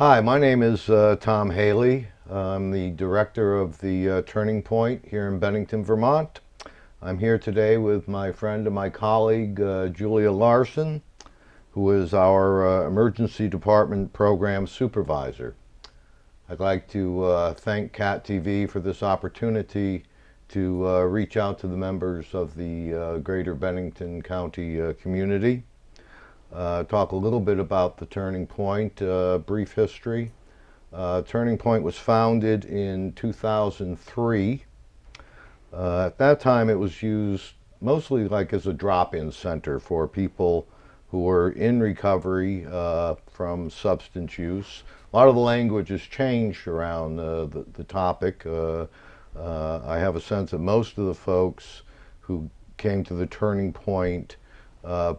Hi, my name is Tom Haley. I'm the director of the Turning Point here in Bennington, Vermont. I'm here today with my friend and my colleague, Julia Larson, who is our Emergency Department Program Supervisor. I'd like to thank CAT TV for this opportunity to reach out to the members of the greater Bennington County community. Talk a little bit about the Turning Point, brief history. Turning Point was founded in 2003. At that time it was used mostly like as a drop-in center for people who were in recovery from substance use. A lot of the language has changed around the topic. I have a sense that most of the folks who came to the Turning Point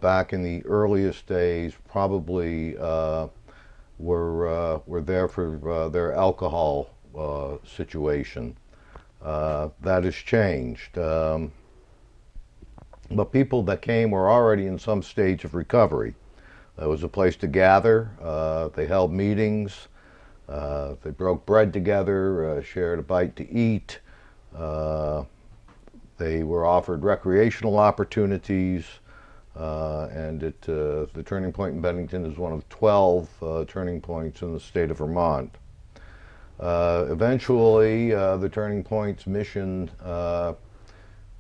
back in the earliest days probably were there for their alcohol situation. That has changed. But people that came were already in some stage of recovery. It was a place to gather. They held meetings. They broke bread together, shared a bite to eat. They were offered recreational opportunities. And the Turning Point in Bennington is one of 12 turning points in the state of Vermont. Eventually, the Turning Point's mission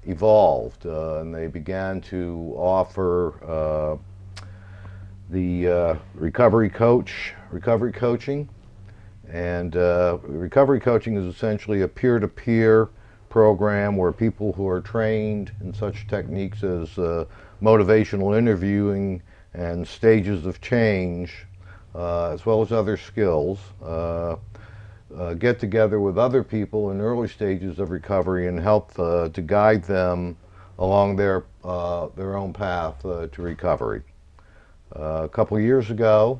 evolved, and they began to offer the recovery coaching. And recovery coaching is essentially a peer-to-peer program where people who are trained in such techniques as motivational interviewing and stages of change, as well as other skills, get together with other people in early stages of recovery and help to guide them along their own path to recovery. A couple of years ago,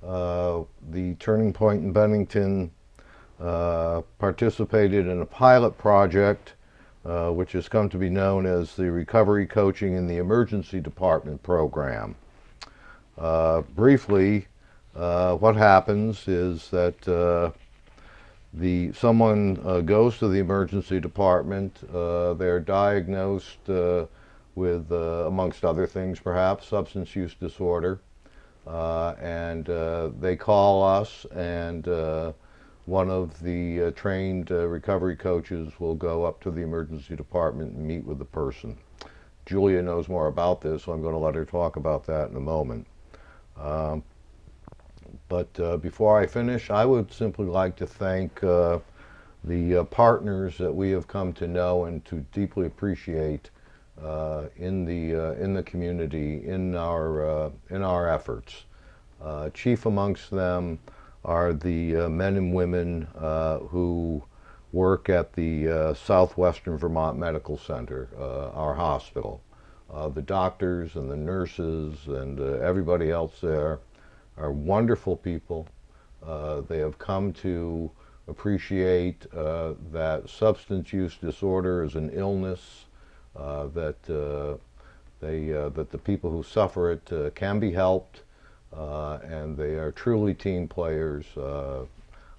the Turning Point in Bennington participated in a pilot project which has come to be known as the Recovery Coaching in the Emergency Department Program. Briefly, what happens is that someone goes to the emergency department. They're diagnosed with, amongst other things perhaps, substance use disorder, and they call us, and one of the trained recovery coaches will go up to the emergency department and meet with the person. Julia knows more about this, so I'm going to let her talk about that in a moment. But before I finish, I would simply like to thank the partners that we have come to know and to deeply appreciate in the community, in our efforts. Chief amongst them are the men and women who work at the Southwestern Vermont Medical Center, our hospital. The doctors and the nurses and everybody else there are wonderful people. They have come to appreciate that substance use disorder is an illness, that the people who suffer it can be helped. And they are truly team players.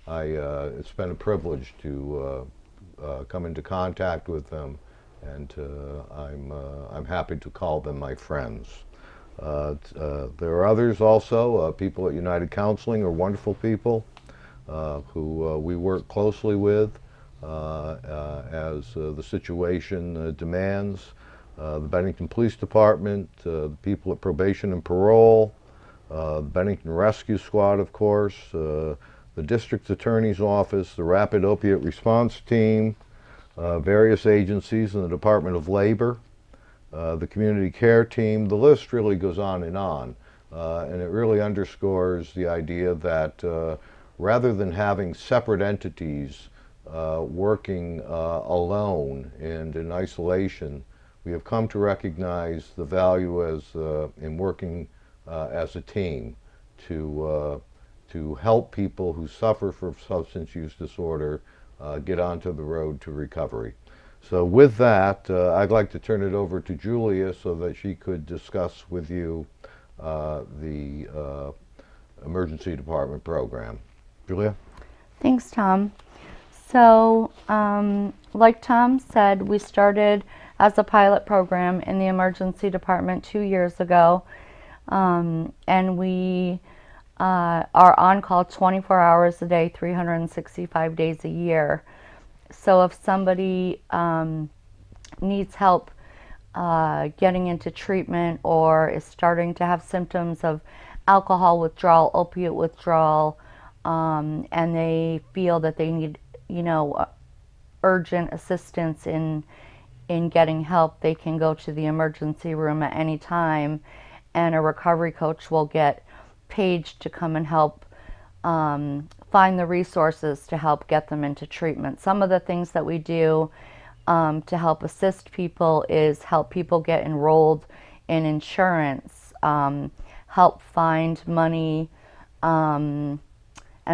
It's been a privilege to come into contact with them, and I'm happy to call them my friends. There are others also. People at United Counseling are wonderful people who we work closely with as the situation demands. The Bennington Police Department, the people at Probation and Parole, the Bennington Rescue Squad, of course, the District Attorney's Office, the Rapid Opiate Response Team, various agencies in the Department of Labor, the Community Care Team. The list really goes on, and it really underscores the idea that rather than having separate entities working alone and in isolation, we have come to recognize the value in working as a team to help people who suffer from substance use disorder get onto the road to recovery. So with that, I'd like to turn it over to Julia so that she could discuss with you the emergency department program. Julia? Thanks, Tom. So, like Tom said, we started as a pilot program in the emergency department 2 years ago, and we are on call 24 hours a day, 365 days a year. So if somebody needs help getting into treatment or is starting to have symptoms of alcohol withdrawal, opiate withdrawal, and they feel that they need, urgent assistance in getting help, they can go to the emergency room at any time, and a recovery coach will get paged to come and help find the resources to help get them into treatment. Some of the things that we do to help assist people is help people get enrolled in insurance, help find money, and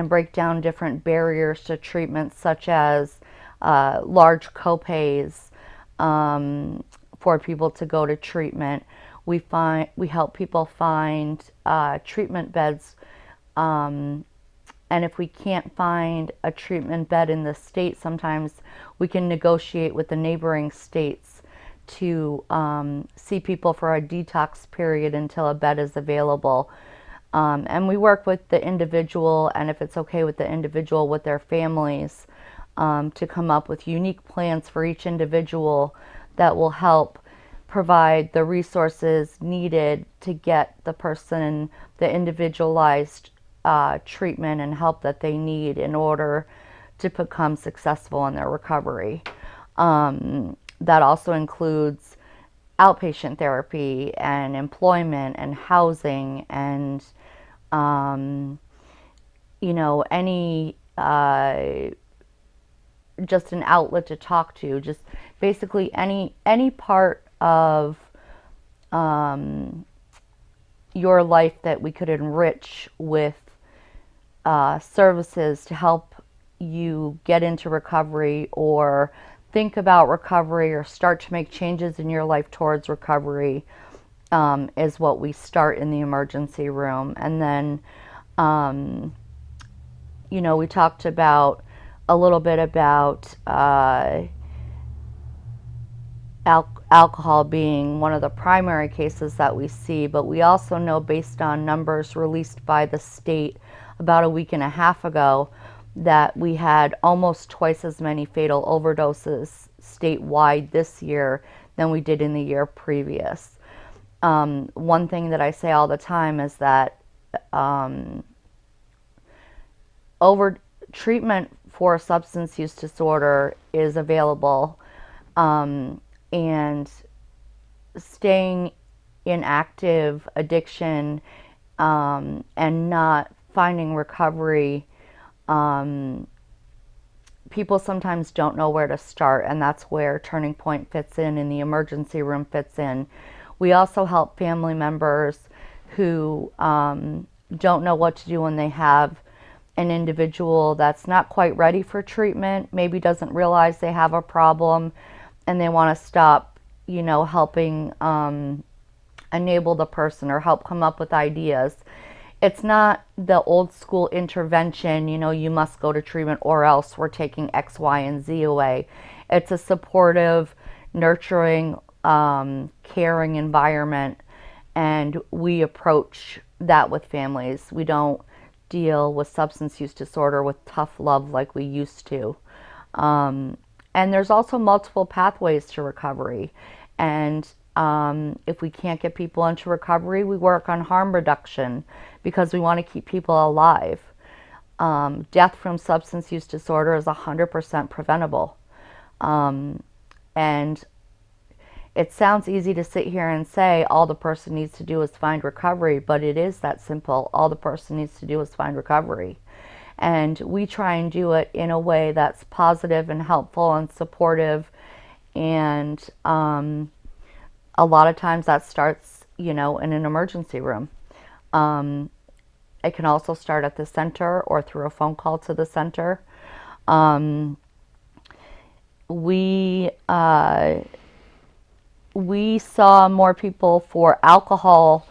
break down different barriers to treatment, such as large copays for people to go to treatment. We help people find treatment beds, and if we can't find a treatment bed in the state, sometimes we can negotiate with the neighboring states to see people for a detox period until a bed is available. And we work with the individual, and if it's okay with the individual, with their families, to come up with unique plans for each individual that will help provide the resources needed to get the person the individualized treatment and help that they need in order to become successful in their recovery. That also includes outpatient therapy and employment and housing and any just an outlet to talk to, just basically any part of your life that we could enrich with services to help you get into recovery or think about recovery or start to make changes in your life towards recovery is what we start in the emergency room. And then, we talked about a little bit about alcohol being one of the primary cases that we see, but we also know, based on numbers released by the state about a week and a half ago, that we had almost twice as many fatal overdoses statewide this year than we did in the year previous. One thing that I say all the time is that treatment for substance use disorder is available, and staying in active addiction and not finding recovery, people sometimes don't know where to start, and that's where Turning Point fits in and the emergency room fits in. We also help family members who don't know what to do when they have an individual that's not quite ready for treatment, maybe doesn't realize they have a problem, and they want to stop, helping enable the person or help come up with ideas. It's not the old school intervention, you must go to treatment or else we're taking X, Y, and Z away. It's a supportive, nurturing, caring environment, and we approach that with families. We don't deal with substance use disorder with tough love like we used to. And there's also multiple pathways to recovery. And if we can't get people into recovery, we work on harm reduction because we want to keep people alive. Death from substance use disorder is 100% preventable. And it sounds easy to sit here and say all the person needs to do is find recovery, but it is that simple. All the person needs to do is find recovery. And we try and do it in a way that's positive and helpful and supportive. And a lot of times that starts, in an emergency room. It can also start at the center or through a phone call to the center. We saw more people for alcohol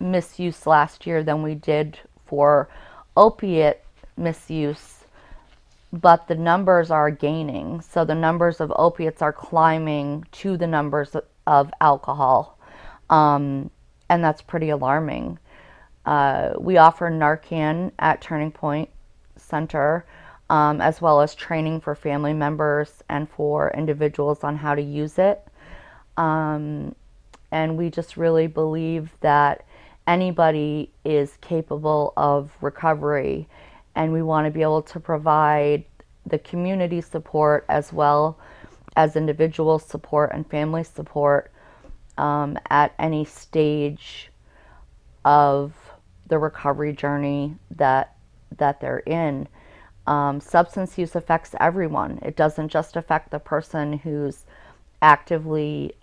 misuse last year than we did for opiate misuse, but the numbers are gaining. So the numbers of opiates are climbing to the numbers of alcohol, and that's pretty alarming. We offer Narcan at Turning Point Center, as well as training for family members and for individuals on how to use it. And we just really believe that anybody is capable of recovery, and we want to be able to provide the community support as well as individual support and family support at any stage of the recovery journey that they're in. Substance use affects everyone. It doesn't just affect the person who's actively,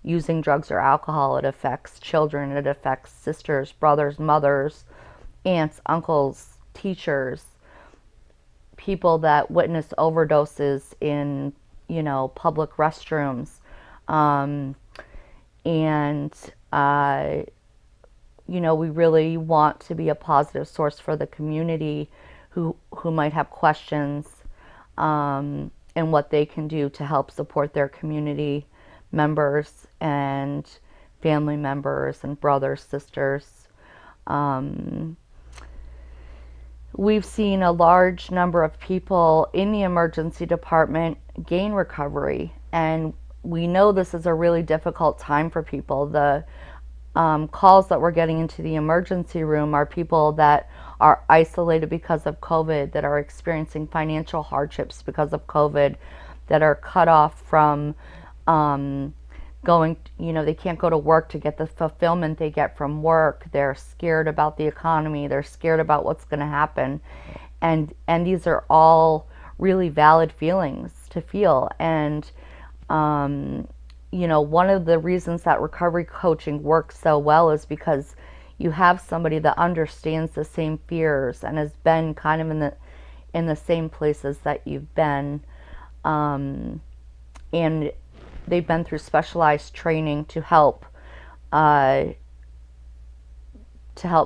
using drugs or alcohol. It affects children. It affects sisters, brothers, mothers, aunts, uncles, teachers, people that witness overdoses in, public restrooms. We really want to be a positive source for the community who might have questions, and what they can do to help support their community members and family members and brothers, sisters. We've seen a large number of people in the emergency department gain recovery, and we know this is a really difficult time for people. The calls that we're getting into the emergency room are people that are isolated because of COVID, that are experiencing financial hardships because of COVID, that are cut off from they can't go to work to get the fulfillment they get from work. They're scared about the economy. They're scared about what's going to happen. And these are all really valid feelings to feel. And, one of the reasons that recovery coaching works so well is because you have somebody that understands the same fears and has been kind of in the same places that you've been. And they've been through specialized training to help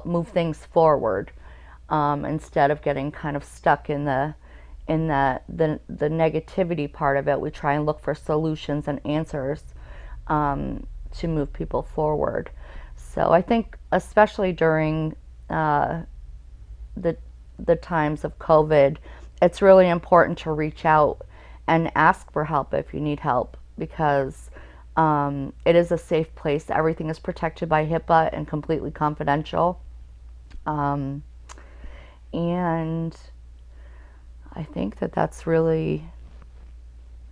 move things forward, instead of getting kind of stuck in the negativity part of it. We try and look for solutions and answers to move people forward. So I think especially during the times of COVID, it's really important to reach out and ask for help if you need help, because it is a safe place. Everything is protected by HIPAA and completely confidential. And I think that's really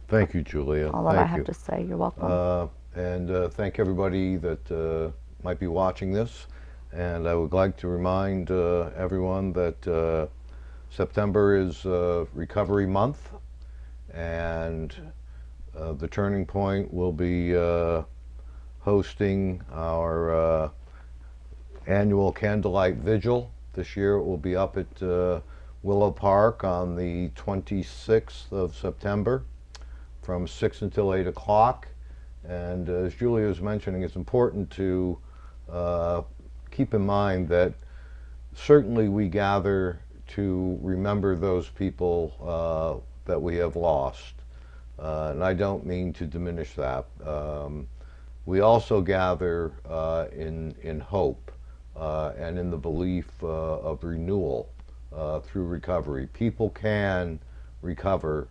Thank you, Julia. all that Thank I have you. to say. You're welcome. And thank everybody that might be watching this. And I would like to remind everyone that September is Recovery Month, and the Turning Point will be hosting our annual Candlelight Vigil. This year it will be up at Willow Park on the 26th of September from 6 until 8 o'clock. And as Julia was mentioning, it's important to keep in mind that certainly we gather to remember those people that we have lost. And I don't mean to diminish that. We also gather in hope and in the belief of renewal through recovery. People can recover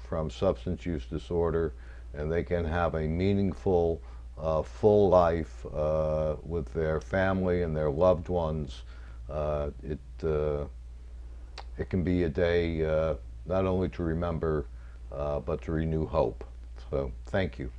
from substance use disorder, and they can have a meaningful, full life with their family and their loved ones. It can be a day not only to remember, but to renew hope. So thank you.